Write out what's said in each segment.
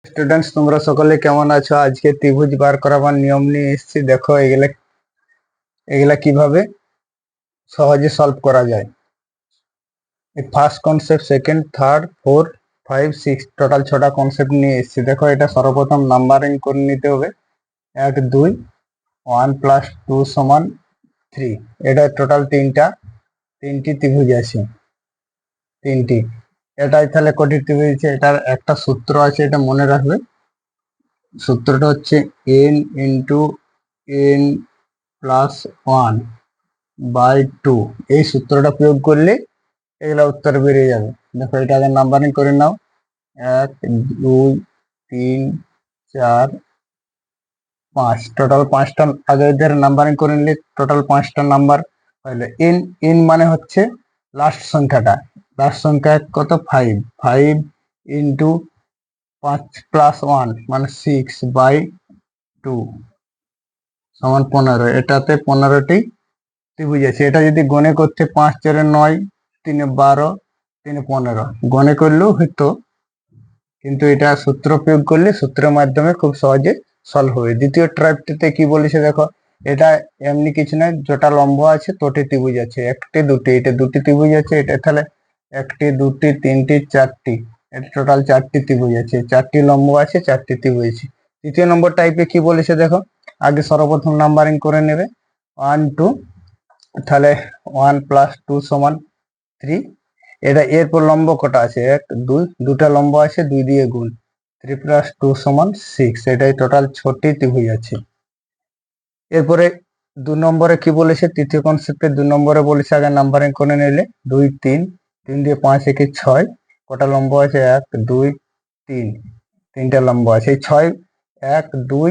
Students তোমরা সকলে কেমন আছো? আজকে ত্রিভুজ বার করাবার নিয়ম নিয়ে এসেছি। দেখো এগুলা কিভাবে সহজে সলভ করা যায়। First concept, second, third, fourth, 5, 6 total 6টা কনসেপ্ট নিয়ে এসেছি। দেখো এটা সর্বপ্রথম নাম্বারিং করে নিতে হবে। 1 2 1 + 2 = 3। এটা টোটাল তিনটি ত্রিভুজ আছে, তিনটি। এটাই তাহলে কটি ত্রিভুজ আছে? এটার একটা সূত্র আছে, এটা মনে রাখবে। সূত্রটা হচ্ছে n × n+1/2। এই সূত্রটা প্রয়োগ করলে এগুলা উত্তর বেরিয়ে যাবে। দেখো এটা আগে নাম্বারিং করে নাও। 1 2 3 4 5 টোটাল 5টা আগে এদের নাম্বারিং করে নিলে টোটাল 5টা নাম্বার হলো। n মানে হচ্ছে লাস্ট সংখ্যাটা। লাস্ট সংখ্যা কত? 5। 5 × 5 + 1 মানে 6/2 = 15। এটাতে 15টি ত্রিভুজ আছে। এটা যদি গণে করতে 5 4 9 3 12 3 15 গণে করলেও হতো, কিন্তু এটা সূত্র প্রয়োগ করলে সূত্রের মাধ্যমে খুব সহজে সলভ হবে। দ্বিতীয় ট্রাইপটিতে কি বলেছে দেখো, এটা এমনি কিছু নয়, যেটা লম্ব আছে তটি ত্রিভুজ আছে, একটি দুটি, এটা দুটি ত্রিভুজ আছে। এটা তাহলে একটি দুটি তিনটি চারটি, এটা টোটাল 4টি ত্রিভুজ আছে, 4টি লম্ব আছে, 4টি ত্রিভুজ আছে। তৃতীয় নম্বর টাইপে কি বলেছে দেখো, আগে সর্বপ্রথম নাম্বারিং করে নেবে 1 2, তাহলে 1 + 2 = 3। এটা এরপর লম্ব কটা আছে? 1 2, দুটা লম্ব আছে, 2 দিয়ে গুণ। 3 + 2 = 6। এটাই টোটাল 6টি ত্রিভুজ আছে। এরপরে 2 নম্বরে কি বলেছে? তৃতীয় কনসেপ্টে 2 নম্বরে বলেছে আগে নাম্বারিং করে নিলে 2 3, 3 দিয়ে 5 একে 6, কটা লম্ব আছে? 1 2 3, তিনটা লম্ব আছে। এই 6 1 2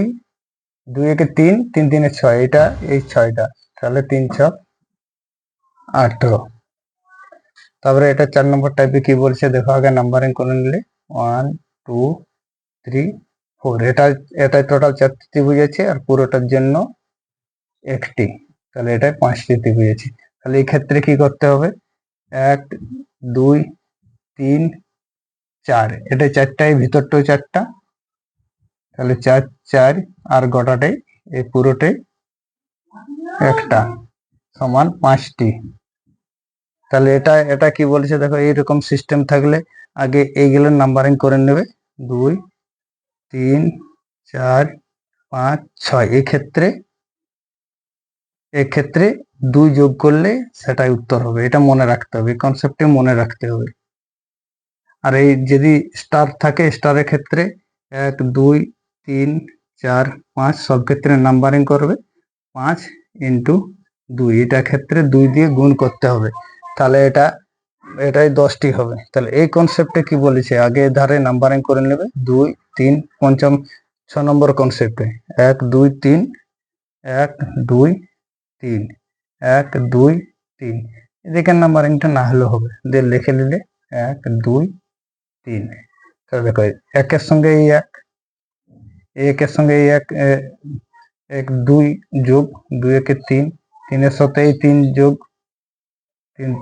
2 একে 3, 3 3 এ 6, এটা এই 6টা, তাহলে 3 6 18। তারপরে এটা 4 নম্বর টাইপে কি বলছে দেখো, আগে নাম্বারিং করে নিলে 1 2 3 4। এটা টোটাল 4টি ত্রিভুজ আছে, আর পুরোটার জন্য একটি, তাহলে এটা 5টি ত্রিভুজ আছে। তাহলে এই ক্ষেত্রে কি করতে হবে? 1 2 3 4, এটা 4টাই, ভিতরটাও 4টা, তাহলে 4 4 আর গোটাটাই, এই পুরোটাই একটা, সমান 5টি। তাহলে এটা কি বলেছে দেখো, এইরকম সিস্টেম থাকলে আগে এইগুলোর নাম্বারিং করে নেবে 2 3 4 5 6। এক্ষেত্রে 2 যোগ করলে সেটাই উত্তর হবে। এটা মনে রাখতে হবে, এই কনসেপ্টে মনে রাখতে হবে। আর এই যদি স্টার থাকে, স্টারের ক্ষেত্রে 1 2 3 4 5 সব ক্ষেত্রে নাম্বারিং করবে 5 × 2। এটা ক্ষেত্রে 2 দিয়ে গুণ করতে হবে, তাহলে এটাই 10টি হবে। তাহলে এই কনসেপ্টে কি বলেছে, আগে ধারে নাম্বারিং করে নেবে 2 3, পঞ্চম 6 নম্বর কনসেপ্টে 1 2 3 1 2 3 1 2 3। এদিকে নাম্বারিংটা না হলেও হবে, দিয়ে লিখে নিলে 1 2 3। তাহলে দেখো একের সঙ্গে এই 1, একের সঙ্গে এই 1 2 যোগ 2 একে 3, 3 এর সাথে এই 3 যোগ 3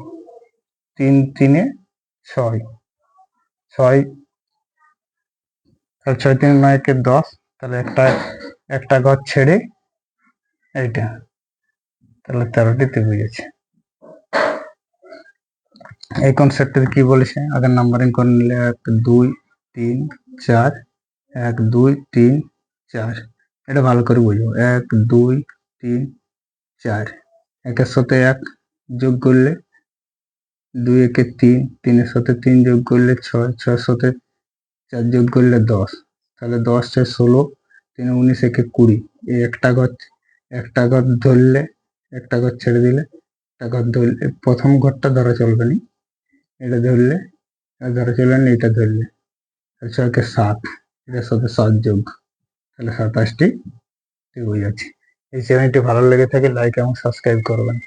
3 3 এ 6 6, তাহলে 6 3 9 একে 10, তাহলে একটা ঘর ছেড়ে এইটা, তাহলে 13টি ত্রিভুজ আছে। এই কনসেপ্টে কি বলেছে, আগে নাম্বারিং করে নিলে 1 2 3 4 1 2 3 4। এটা ভালো করে বুঝো, 1 2 3 4, একের সাথে 1 যোগ করলে 2 একে 3, 3 এর সাথে 3 যোগ করলে 6, 6 এর সাথে 4 যোগ করলে 10, তাহলে 10 6 16, 3 19 একে 20। এই একটা ঘর ধরলে, একটা ঘর ছেড়ে দিলে, একটা ঘর ধরলে, প্রথম ঘরটা ধরা চলবে না, এটা ধরলে, এটা ধরা চলবে না, এটা ধরলে, 6 কে 7, এটার সাথে 7 যোগ, তাহলে 27টি ত্রিভুজ আছে। এই চ্যানেলটি ভালো লেগে থাকে লাইক এবং সাবস্ক্রাইব করবেন।